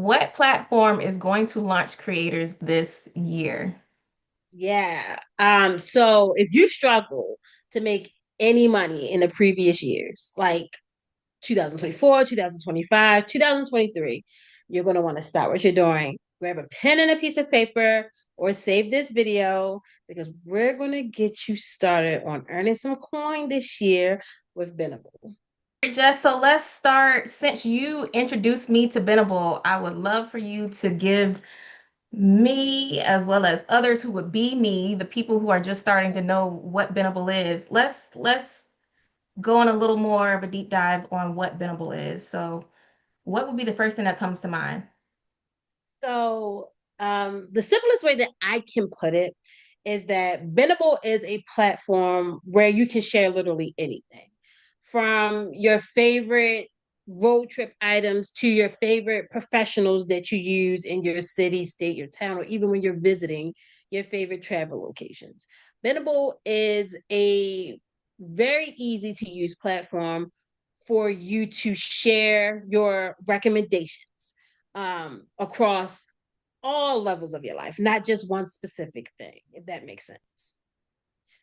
what platform is going to launch creators this year? Yeah. So if you struggle to make any money in the previous years, like 2024, 2025, 2023, you're going to want to stop what you're doing. Grab a pen and a piece of paper or save this video because we're going to get you started on earning some coin this year with Benable. Jess, so let's start. Since you introduced me to Benable, I would love for you to give me, as well as others who would be me, the people who are just starting to know what Benable is. Let's go on a little more of a deep dive on what Benable is. So, what would be the first thing that comes to mind? So, the simplest way that I can put it is that Benable is a platform where you can share literally anything from your favorite road trip items to your favorite professionals that you use in your city, state, your town, or even when you're visiting your favorite travel locations. Benable is a very easy to use platform for you to share your recommendations across all levels of your life, not just one specific thing, if that makes sense.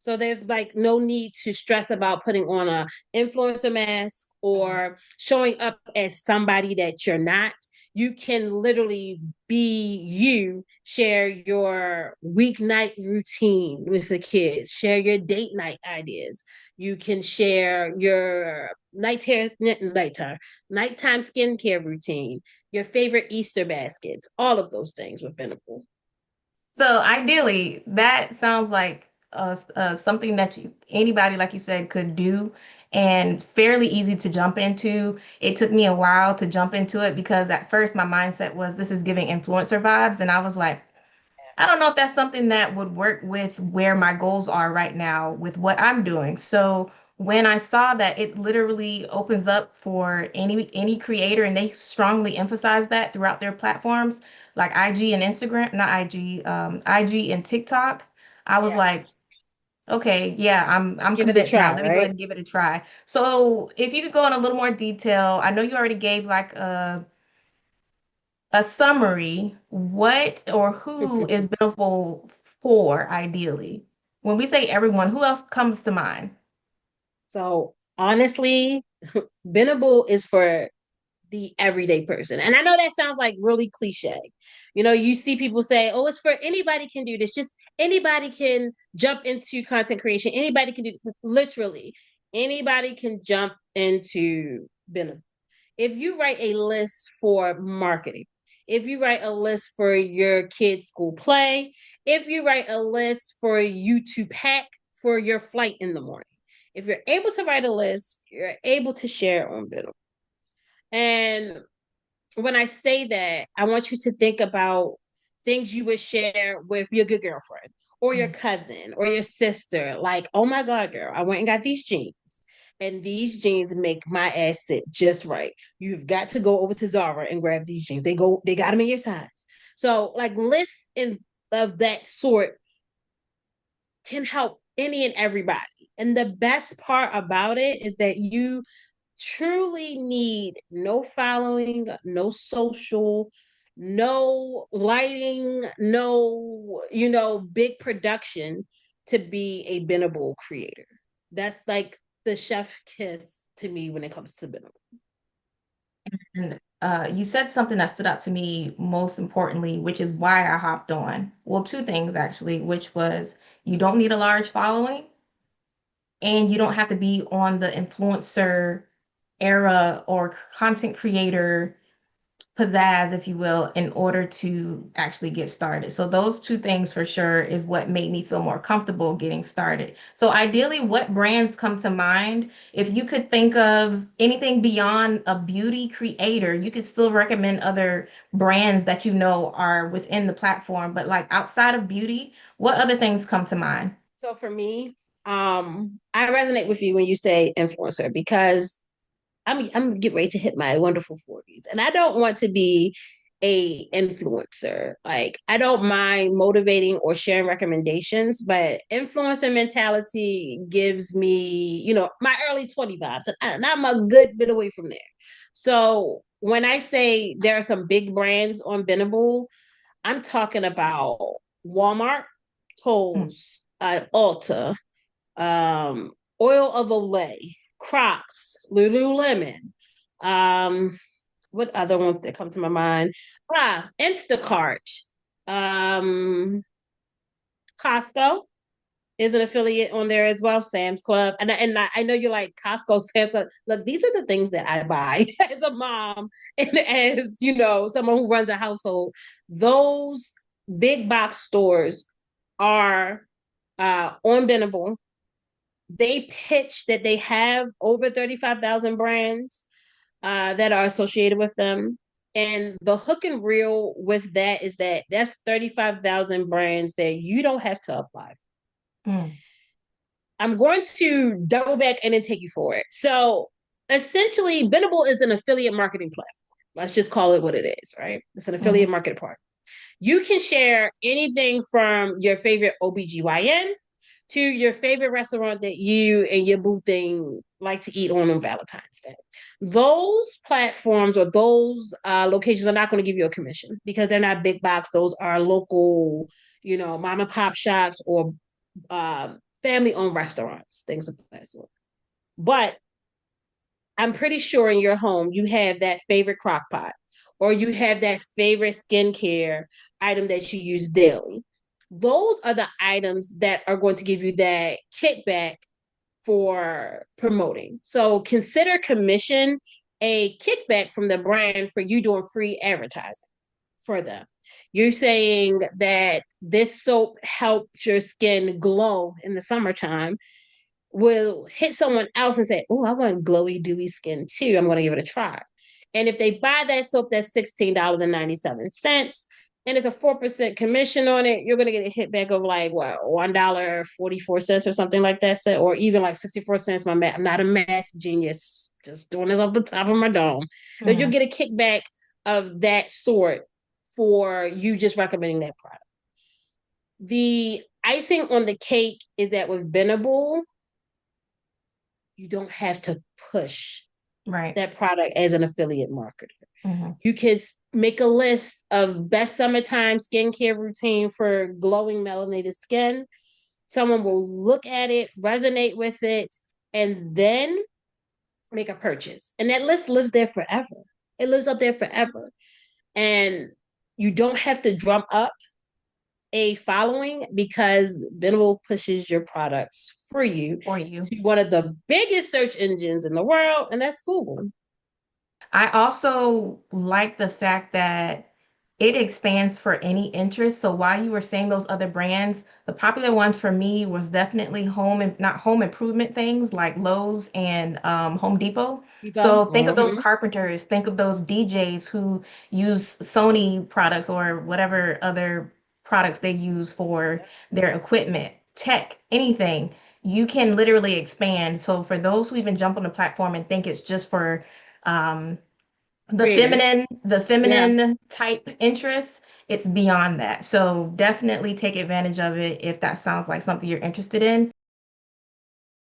So there's like no need to stress about putting on a influencer mask or showing up as somebody that you're not. You can literally be you, share your weeknight routine with the kids, share your date night ideas. You can share your nighttime skincare routine, your favorite Easter baskets, all of those things with Benable. So ideally, that sounds like something that anybody, like you said, could do and fairly easy to jump into. It took me a while to jump into it because at first my mindset was this is giving influencer vibes, and I was like, I don't know if that's something that would work with where my goals are right now with what I'm doing. So when I saw that it literally opens up for any creator and they strongly emphasize that throughout their platforms like IG and Instagram, not IG, IG and TikTok, I was Yeah. like, okay, yeah, I'm Give it a convinced now. try, Let me go ahead right? and give it a try. So if you could go in a little more detail, I know you already gave like a summary, what or who is beneficial for ideally? When we say everyone, who else comes to mind? So honestly, Benable is for the everyday person. And I know that sounds like really cliche. You know, you see people say, oh, it's for anybody can do this. Just anybody can jump into content creation. Anybody can do literally anybody can jump into Benable. If you write a list for marketing, if you write a list for your kids' school play, if you write a list for you to pack for your flight in the morning, if you're able to write a list, you're able to share on Biddle. And when I say that, I want you to think about things you would share with your good girlfriend or your Mm. cousin or your sister. Like, oh my God, girl, I went and got these jeans. And these jeans make my ass sit just right. You've got to go over to Zara and grab these jeans. They got them in your size. So, like, lists of that sort can help any and everybody. And the best part about it is that you truly need no following, no social, no lighting, no, big production to be a Benable creator. That's like the chef kiss to me when it comes to Benable. And you said something that stood out to me most importantly, which is why I hopped on. Well, two things actually, which was you don't need a large following and you don't have to be on the influencer era or content creator pizzazz, if you will, in order to actually get started. So those two things for sure is what made me feel more comfortable getting started. So ideally, what brands come to mind? If you could think of anything beyond a beauty creator, you could still recommend other brands that you know are within the platform, but like outside of beauty, what other things come to mind? So for me, I resonate with you when you say influencer because I'm getting ready to hit my wonderful 40s. And I don't want to be a influencer. Like I don't mind motivating or sharing recommendations, but influencer mentality gives me, my early 20 vibes. And I'm a good bit away from there. So when I say there are some big brands on Benable, I'm talking about Walmart, Mm, Kohl's, Ulta, Oil of Olay, Crocs, Lululemon. Um, what other ones that come to my mind? Instacart, um, Costco is an affiliate on there as well. Sam's Club, and I know you're like Costco, Sam's Club. Look, these are the things that I buy as a mom and as someone who runs a household. Those big box stores are on Benable. They pitch that they have over 35,000 brands that are associated with them. And the hook and reel with that is that that's 35,000 brands that you don't have to apply. mm, I'm going to double back and then take you for it. So essentially, Benable is an affiliate marketing platform. Let's just call it what it is, right? It's an mhm, affiliate marketing partner. You can share anything from your favorite OBGYN to your favorite restaurant that you and your boo thing like to eat on Valentine's Day. Those platforms or those locations are not going to give you a commission because they're not big box. Those are local, mom and pop shops or family owned restaurants, things of that sort. But I'm pretty sure in your home you have that favorite crock pot or you have that favorite skincare item that you use daily. Those are the items that are going to give you that kickback for promoting. So consider commission a kickback from the brand for you doing free advertising for them. You're saying that this soap helps your skin glow in the summertime will hit someone else and say, "Oh, I want glowy, dewy skin too. I'm going to give it a try." And if they buy that soap, that's $16.97, and it's a 4% commission on it. You're going to get a hit back of like what $1.44 or something like that, or even like 64 cents. My math, I'm not a math genius, just doing this off the top of my dome. But you'll mhm. get a kickback of that sort for you just recommending that product. The icing on the cake is that with Benable, you don't have to push Right. that product as an affiliate marketer. Mhm. You can make a list of best summertime skincare routine for glowing melanated skin. Someone will look at it, resonate with it, and then make a purchase. And that list lives there forever. It lives up there forever. And you don't have to drum up a following because Benable pushes your products for you For you. to one of the biggest search engines in the world, and that's Google. I also like the fact that it expands for any interest. So while you were saying those other brands, the popular one for me was definitely home and not home improvement things like Lowe's and Home Depot. Depot. So think of those Mm-hmm. carpenters, think of those DJs who use Sony products or whatever other products they use for their equipment, tech, anything. You can literally expand. So for those who even jump on the platform and think it's just for um, Creators. the Yeah. feminine type interest, it's beyond that. So definitely take advantage of it if that sounds like something you're interested in.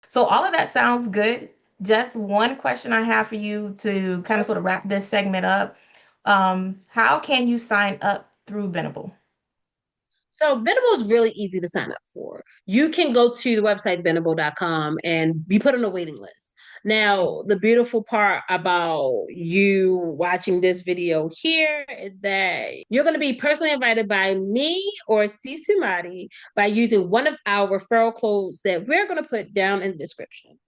So all of that sounds good. Just one question I have for you to kind of Sure. sort of wrap this segment up. How can you sign up through Benable? So Benable is really easy to sign up for. You can go to the website benable.com and be put on a waiting list. Now, the beautiful part about you watching this video here is that you're going to be personally invited by me or Sisumati by using one of our referral codes that we're going to put down in the description.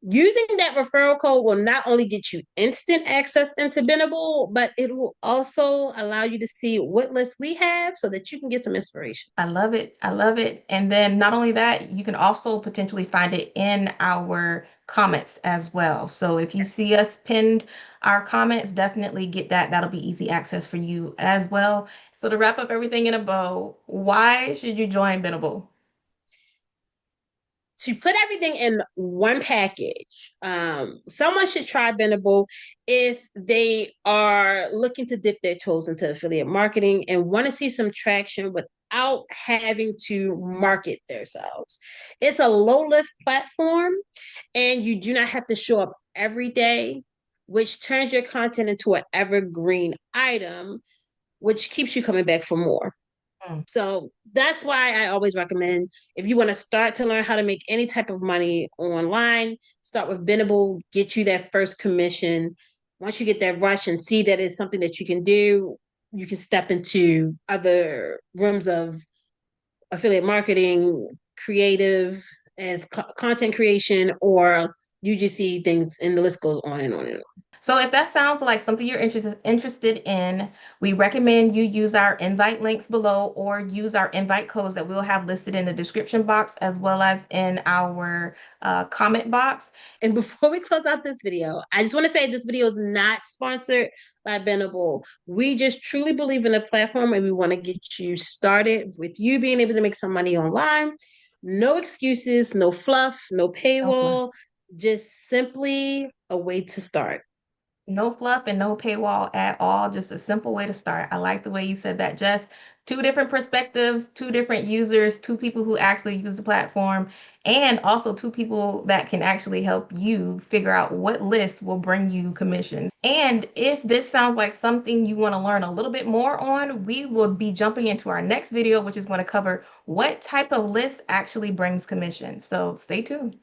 Using that referral code will not only get you instant access into Benable, but it will also allow you to see what list we have so that you can get some inspiration. I love it. I love it. And then not only that, you can also potentially find it in our comments as well. So if you Yes. see us pinned our comments, definitely get that. That'll be easy access for you as well. So to wrap up everything in a bow, why should you join Benable? To put everything in one package, someone should try Benable if they are looking to dip their toes into affiliate marketing and want to see some traction without having to market themselves. It's a low lift platform and you do not have to show up every day. which turns your content into an evergreen item, which keeps you coming back for more. Mm. So that's why I always recommend, if you want to start to learn how to make any type of money online, start with Benable, get you that first commission. Once you get that rush and see that it's something that you can do, you can step into other rooms of affiliate marketing, creative as content creation, or you just see things and the list goes on and on and on. So if that sounds like something you're interested in, we recommend you use our invite links below or use our invite codes that we'll have listed in the description box as well as in our comment box. And before we close out this video, I just want to say this video is not sponsored by Benable. We just truly believe in the platform and we want to get you started with you being able to make some money online. No excuses, no fluff, no No fluff. paywall, just simply a way to start. No fluff and no paywall at all. Just a simple way to start. I like the way you said that, Jess. Two different perspectives, two different users, two people who actually use the platform, and also two people that can actually help you figure out what lists will bring you commissions. And if this sounds like something you want to learn a little bit more on, we will be jumping into our next video, which is going to cover what type of list actually brings commission. So stay tuned.